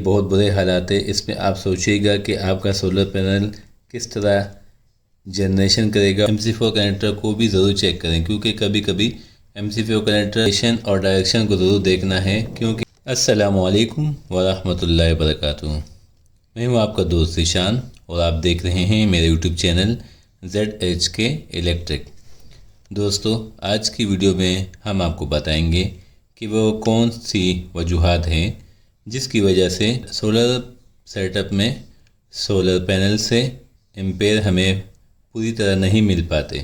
बहुत बुरे हालात है। इसमें आप सोचिएगा कि आपका सोलर पैनल किस तरह जनरेशन करेगा। MC4 कनेक्टर को भी ज़रूर चेक करें, क्योंकि कभी कभी MC4 कनेक्टर और डायरेक्शन को ज़रूर देखना है। क्योंकि अस्सलामुअलैकुम वरहमतुल्लाहि वबरकातुहू। मैं हूँ आपका दोस्त ईशान और आप देख रहे हैं मेरे YouTube चैनल ZHK इलेक्ट्रिक। दोस्तों, आज की वीडियो में हम आपको बताएंगे कि वो कौन सी वजूहात हैं जिसकी वजह से सोलर सेटअप में सोलर पैनल से एम्पेयर हमें पूरी तरह नहीं मिल पाते।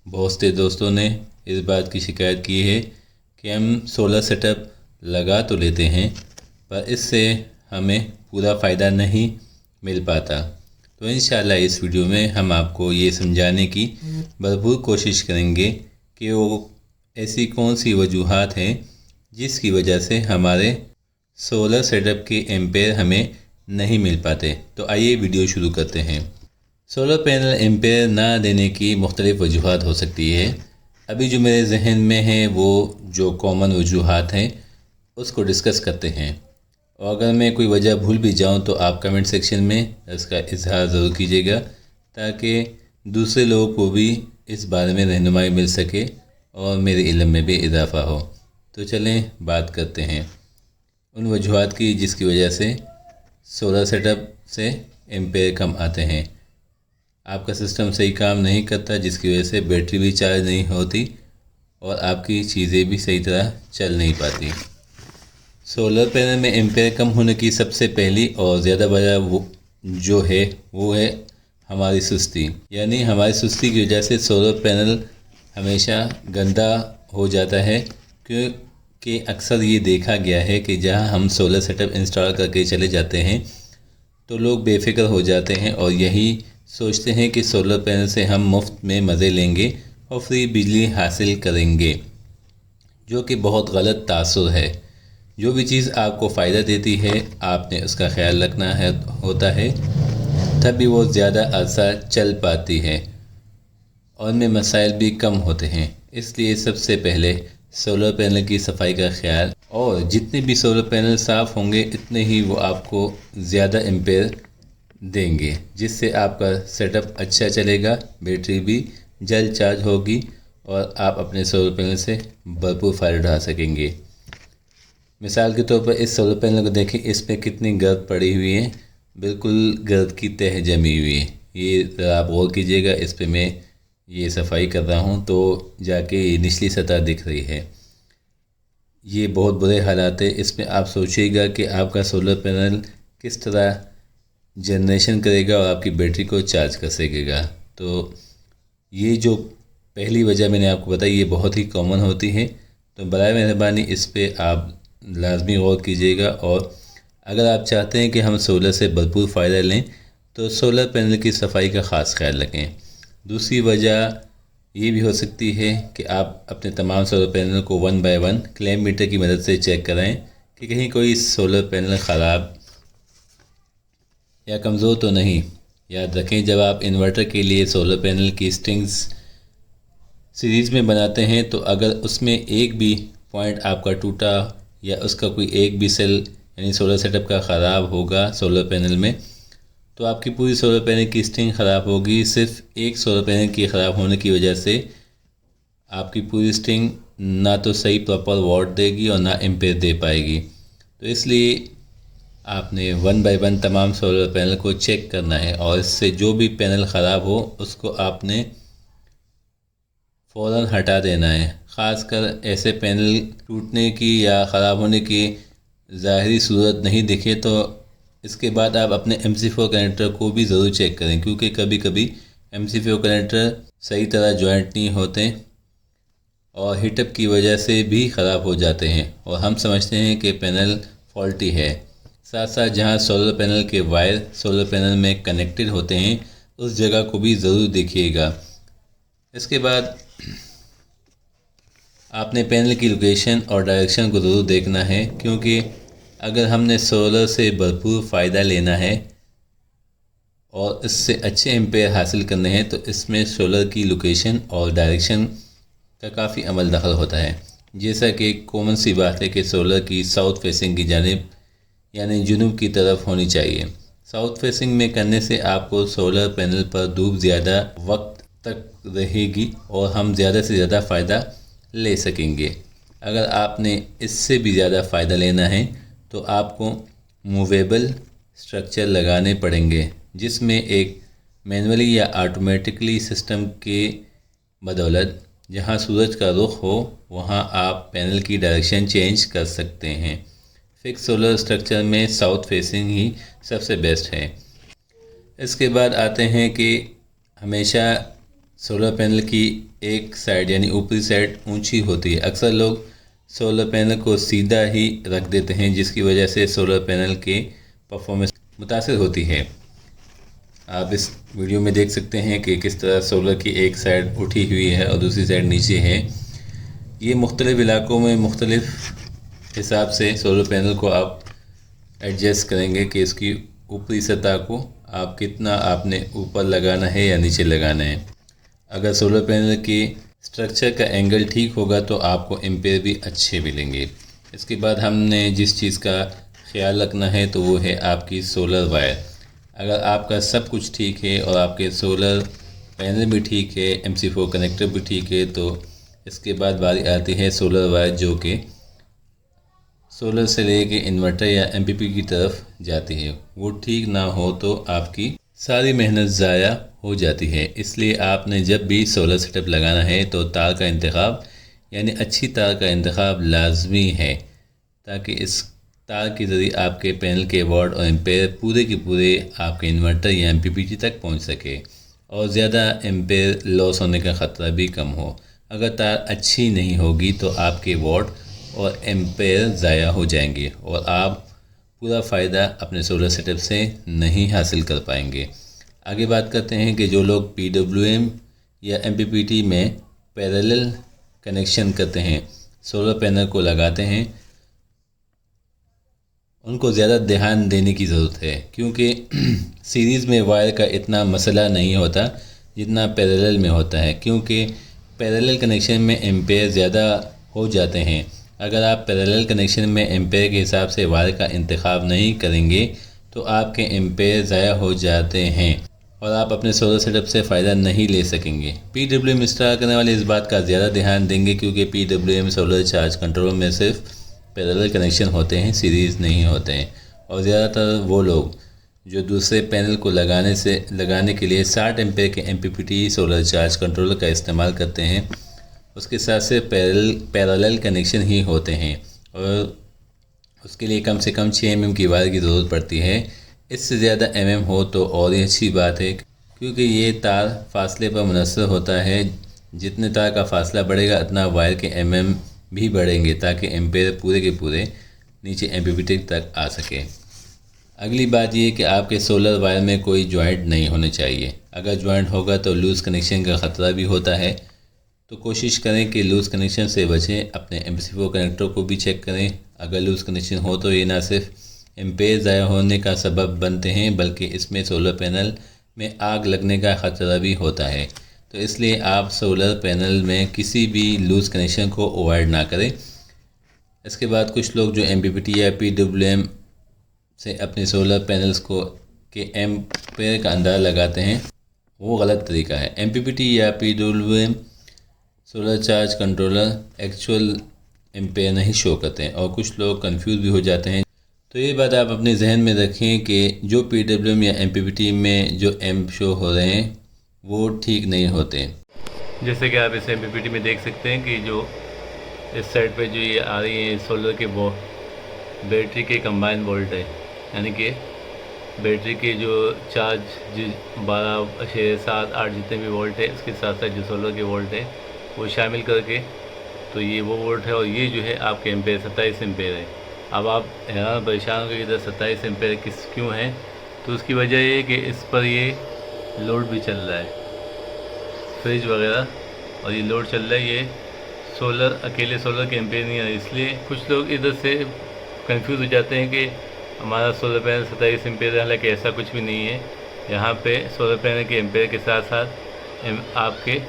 बहुत से दोस्तों ने इस बात की शिकायत की है कि हम सोलर सेटअप लगा तो लेते हैं पर इससे हमें पूरा फ़ायदा नहीं मिल पाता। तो इंशाल्लाह इस वीडियो में हम आपको ये समझाने की भरपूर कोशिश करेंगे कि वो ऐसी कौन सी वजूहात हैं जिसकी वजह से हमारे सोलर सेटअप के एम्पेयर हमें नहीं मिल पाते। तो आइए वीडियो शुरू करते हैं। सोलर पैनल एम्पेयर ना देने की मुख्तलिफ़ वजूहात हो सकती है। अभी जो मेरे जहन में है वो जो कॉमन वजूहात हैं उसको डिस्कस करते हैं, और अगर मैं कोई वजह भूल भी जाऊं तो आप कमेंट सेक्शन में इसका इजहार ज़रूर कीजिएगा, ताकि दूसरे लोगों को भी इस बारे में रहनुमाई मिल सके और मेरे इल्म में भी इजाफ़ा हो। तो चलें बात करते हैं उन वजूहात की जिसकी वजह से सोलर सेटअप से एम्पेयर कम आते हैं। आपका सिस्टम सही काम नहीं करता, जिसकी वजह से बैटरी भी चार्ज नहीं होती और आपकी चीज़ें भी सही तरह चल नहीं पाती। सोलर पैनल में एम्पेयर कम होने की सबसे पहली और ज़्यादा वजह वो है हमारी सुस्ती। यानी हमारी सुस्ती की वजह से सोलर पैनल हमेशा गंदा हो जाता है, क्योंकि अक्सर ये देखा गया है कि जहां हम सोलर सेटअप इंस्टॉल करके चले जाते हैं तो लोग बेफिक्र हो जाते हैं और यही सोचते हैं कि सोलर पैनल से हम मुफ्त में मज़े लेंगे और फ्री बिजली हासिल करेंगे, जो कि बहुत गलत तासुर है। जो भी चीज़ आपको फ़ायदा देती है आपने उसका ख्याल रखना होता है, तभी वो ज़्यादा अरसा चल पाती है और उनमें मसाइल भी कम होते हैं। इसलिए सबसे पहले सोलर पैनल की सफाई का ख्याल, और जितने भी सोलर पैनल साफ़ होंगे इतने ही वो आपको ज़्यादा एम्पेयर देंगे, जिससे आपका सेटअप अच्छा चलेगा, बैटरी भी जल्द चार्ज होगी और आप अपने सोलर पैनल से भरपूर फ़ायदा उठा सकेंगे। मिसाल के तौर पर इस सोलर पैनल को देखें, इस पर कितनी गर्द पड़ी हुई है, बिल्कुल गर्द की तह जमी हुई है। ये आप गौर कीजिएगा, इस पर मैं ये सफाई कर रहा हूँ तो जाके निचली सतह दिख रही है। ये बहुत बुरे हालात है। इसमें आप सोचिएगा कि आपका सोलर पैनल किस तरह जनरेशन करेगा और आपकी बैटरी को चार्ज कर सकेगा। तो ये जो पहली वजह मैंने आपको बताई ये बहुत ही कॉमन होती है, तो बराए मेहरबानी इस पर आप लाजमी गौर कीजिएगा। और अगर आप चाहते हैं कि हम सोलर से भरपूर फ़ायदा लें तो सोलर पैनल की सफाई का ख़ास ख्याल रखें। दूसरी वजह ये भी हो सकती है कि आप अपने तमाम सोलर पैनल को 1 बाय 1 क्लैम्प मीटर की मदद से चेक कराएं कि कहीं कोई सोलर पैनल ख़राब या कमज़ोर तो नहीं। याद रखें, जब आप इन्वर्टर के लिए सोलर पैनल की स्ट्रिंग्स सीरीज़ में बनाते हैं तो अगर उसमें एक भी पॉइंट आपका टूटा या उसका कोई एक भी सेल यानी सोलर सेटअप का ख़राब होगा सोलर पैनल में, तो आपकी पूरी सोलर पैनल की स्ट्रिंग ख़राब होगी। सिर्फ एक सोलर पैनल की ख़राब होने की वजह से आपकी पूरी स्ट्रिंग ना तो सही प्रॉपर वाट देगी और ना एम्पेयर दे पाएगी। तो इसलिए आपने 1 बाय 1 तमाम सोलर पैनल को चेक करना है, और इससे जो भी पैनल ख़राब हो उसको आपने फ़ौरन हटा देना है। ख़ासकर ऐसे पैनल टूटने की या ख़राब होने की ज़ाहिरी सूरत नहीं दिखे तो इसके बाद आप अपने MC4 कनेक्टर को भी ज़रूर चेक करें, क्योंकि कभी कभी MC4 कनेक्टर सही तरह जॉइंट नहीं होते और हीटअप की वजह से भी ख़राब हो जाते हैं और हम समझते हैं कि पैनल फॉल्टी है। साथ साथ जहां सोलर पैनल के वायर सोलर पैनल में कनेक्टेड होते हैं उस जगह को भी ज़रूर देखिएगा। इसके बाद आपने पैनल की लोकेशन और डायरेक्शन को ज़रूर देखना है, क्योंकि अगर हमने सोलर से भरपूर फ़ायदा लेना है और इससे अच्छे एम्पेयर हासिल करने हैं तो इसमें सोलर की लोकेशन और डायरेक्शन का काफ़ी अमल दखल होता है। जैसा कि कॉमन सी बात है कि सोलर की साउथ फेसिंग की जानिब यानी जुनूब की तरफ होनी चाहिए। साउथ फेसिंग में करने से आपको सोलर पैनल पर धूप ज़्यादा वक्त तक रहेगी और हम ज़्यादा से ज़्यादा फ़ायदा ले सकेंगे। अगर आपने इससे भी ज़्यादा फ़ायदा लेना है तो आपको मूवेबल स्ट्रक्चर लगाने पड़ेंगे, जिसमें एक मैनुअली या ऑटोमेटिकली सिस्टम के बदौलत जहां सूरज का रुख हो वहां आप पैनल की डायरेक्शन चेंज कर सकते हैं। फिक्स सोलर स्ट्रक्चर में साउथ फेसिंग ही सबसे बेस्ट है। इसके बाद आते हैं कि हमेशा सोलर पैनल की एक साइड यानी ऊपरी साइड ऊंची होती है। अक्सर लोग सोलर पैनल को सीधा ही रख देते हैं, जिसकी वजह से सोलर पैनल के परफॉर्मेंस मुतासिर होती है। आप इस वीडियो में देख सकते हैं कि किस तरह सोलर की एक साइड उठी हुई है और दूसरी साइड नीचे है। ये मुख्तलिफ इलाकों में मुख्तलिफ हिसाब से सोलर पैनल को आप एडजस्ट करेंगे कि इसकी ऊपरी सतह को आप कितना आपने ऊपर लगाना है या नीचे लगाना है। अगर सोलर पैनल की स्ट्रक्चर का एंगल ठीक होगा तो आपको एम्पेयर भी अच्छे मिलेंगे। इसके बाद हमने जिस चीज़ का ख्याल रखना है तो वो है आपकी सोलर वायर। अगर आपका सब कुछ ठीक है और आपके सोलर पैनल भी ठीक है, MC4 कनेक्टर भी ठीक है, तो इसके बाद बारी आती है सोलर वायर जो कि सोलर से लेके इन्वर्टर या MPP की तरफ जाती है। वो ठीक ना हो तो आपकी सारी मेहनत ज़ाया हो जाती है। इसलिए आपने जब भी सोलर सेटअप लगाना है तो तार का इंतखाब यानी अच्छी तार का इंतखाब लाजमी है, ताकि इस तार के ज़रिए आपके पैनल के वाट और एम्पेयर पूरे के पूरे आपके इन्वर्टर या MPPT तक पहुंच सके और ज़्यादा एम्पेयर लॉस होने का ख़तरा भी कम हो। अगर तार अच्छी नहीं होगी तो आपके वाट और एम्पेयर ज़ाया हो जाएंगे और आप पूरा फ़ायदा अपने सोलर सेटअप से नहीं हासिल कर पाएंगे। आगे बात करते हैं कि जो लोग PWM या MPPT में पैरेलल कनेक्शन करते हैं, सोलर पैनल को लगाते हैं, उनको ज़्यादा ध्यान देने की ज़रूरत है, क्योंकि सीरीज़ में वायर का इतना मसला नहीं होता जितना पैरेलल में होता है। क्योंकि पैरेलल कनेक्शन में एम्पेयर ज़्यादा हो जाते हैं। अगर आप पैरेलल कनेक्शन में एम्पेयर के हिसाब से वायर का इंतखाब नहीं करेंगे तो आपके एम्पेयर ज़ाया हो जाते हैं और आप अपने सोलर सेटअप से फ़ायदा नहीं ले सकेंगे। PWM इंस्टॉल करने वाले इस बात का ज़्यादा ध्यान देंगे, क्योंकि PWM सोलर चार्ज कंट्रोल में सिर्फ पैरेलल कनेक्शन होते हैं, सीरीज़ नहीं होते हैं। और ज़्यादातर वो लोग जो दूसरे पैनल को लगाने के लिए 60 एम्पेयर के MPPT सोलर चार्ज कंट्रोलर का इस्तेमाल करते हैं, उसके साथ से पैरेलल कनेक्शन ही होते हैं और उसके लिए कम से कम 6 mm की वायर की ज़रूरत पड़ती है। इससे ज़्यादा mm हो तो और ही अच्छी बात है, क्योंकि ये तार फासले पर मुनहसर होता है। जितने तार का फासला बढ़ेगा उतना वायर के mm भी बढ़ेंगे, ताकि एम्पेयर पूरे के पूरे नीचे MPPT तक आ सके। अगली बात ये कि आपके सोलर वायर में कोई जॉइंट नहीं होने चाहिए। अगर जॉइंट होगा तो लूज़ कनेक्शन का ख़तरा भी होता है, तो कोशिश करें कि लूज़ कनेक्शन से बचें। अपने MC4 कनेक्टर को भी चेक करें। अगर लूज़ कनेक्शन हो तो ये ना सिर्फ एम्पेयर ज़ाया होने का सबब बनते हैं, बल्कि इसमें सोलर पैनल में आग लगने का ख़तरा भी होता है। तो इसलिए आप सोलर पैनल में किसी भी लूज़ कनेक्शन को अवॉइड ना करें। इसके बाद कुछ लोग जो MPPT या PWM से अपने सोलर पैनल्स को के एम्पेयर का अंदाज़ा लगाते हैं, वो गलत तरीका है। MPPT या PWM solar charge controller actual ampere नहीं शो करते हैं और कुछ लोग कंफ्यूज भी हो जाते हैं। तो ये बात आप अपने जहन में रखें कि जो PWM या MPPT में जो एम्प शो हो रहे हैं वो ठीक नहीं होते। जैसे कि आप इस MPPT में देख सकते हैं कि जो इस साइड पे जो ये आ रही है सोलर के वो बैटरी के कंबाइन वोल्ट है, यानी कि बैटरी के जो चार्ज 12, 6, 7, 8 जितने भी वोल्ट है, इसके साथ साथ जो सोलर के वोल्ट है वो शामिल करके तो ये वो वोल्ट है। और ये जो है आपके एम्पेयर 27 एम्पेयर है। अब आप हैरान परेशान हो कि इधर 27 एम्पेयर क्यों है, तो उसकी वजह ये है कि इस पर ये लोड भी चल रहा है, फ्रिज वगैरह, और ये लोड चल रहा है। ये सोलर अकेले सोलर के एम्पेयर नहीं है, इसलिए कुछ लोग इधर से कंफ्यूज हो जाते हैं कि हमारा सोलर पैनल 27 एम्पेयर है, हालांकि ऐसा कुछ भी नहीं है। यहाँ पे सोलर पैनल के एम्पेयर के साथ साथ आपके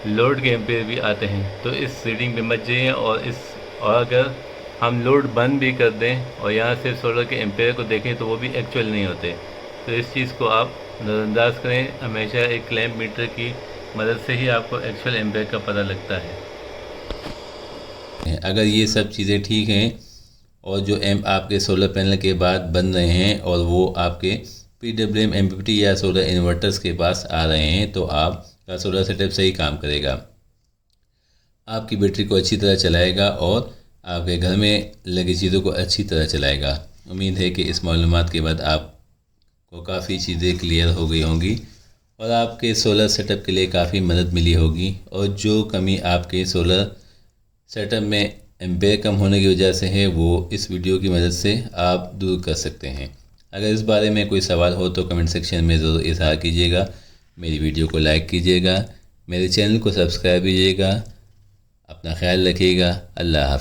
लोड के एम्पेयर भी आते हैं। तो इस रीडिंग पे मत जाइए और अगर हम लोड बंद भी कर दें और यहाँ से सोलर के एम्पेयर को देखें तो वो भी एक्चुअल नहीं होते। तो इस चीज़ को आप नज़रअंदाज करें। हमेशा एक क्लैंप मीटर की मदद से ही आपको एक्चुअल एम्पेयर का पता लगता है। अगर ये सब चीज़ें ठीक हैं और जो आपके सोलर पैनल के बाद बन रहे हैं और वो आपके PWM MPPT या सोलर इन्वर्टर्स के पास आ रहे हैं तो आपका सोलर सेटअप सही काम करेगा, आपकी बैटरी को अच्छी तरह चलाएगा और आपके घर में लगी चीज़ों को अच्छी तरह चलाएगा। उम्मीद है कि इस मालूमात के बाद आपको काफ़ी चीज़ें क्लियर हो गई होंगी और आपके सोलर सेटअप के लिए काफ़ी मदद मिली होगी। और जो कमी आपके सोलर सेटअप में एम्पेयर कम होने की वजह से है वो इस वीडियो की मदद से आप दूर कर सकते हैं। अगर इस बारे में कोई सवाल हो तो कमेंट सेक्शन में ज़रूर इज़हार कीजिएगा। मेरी वीडियो को लाइक कीजिएगा, मेरे चैनल को सब्सक्राइब कीजिएगा। अपना ख्याल रखिएगा। अल्लाह हाफ़िज़।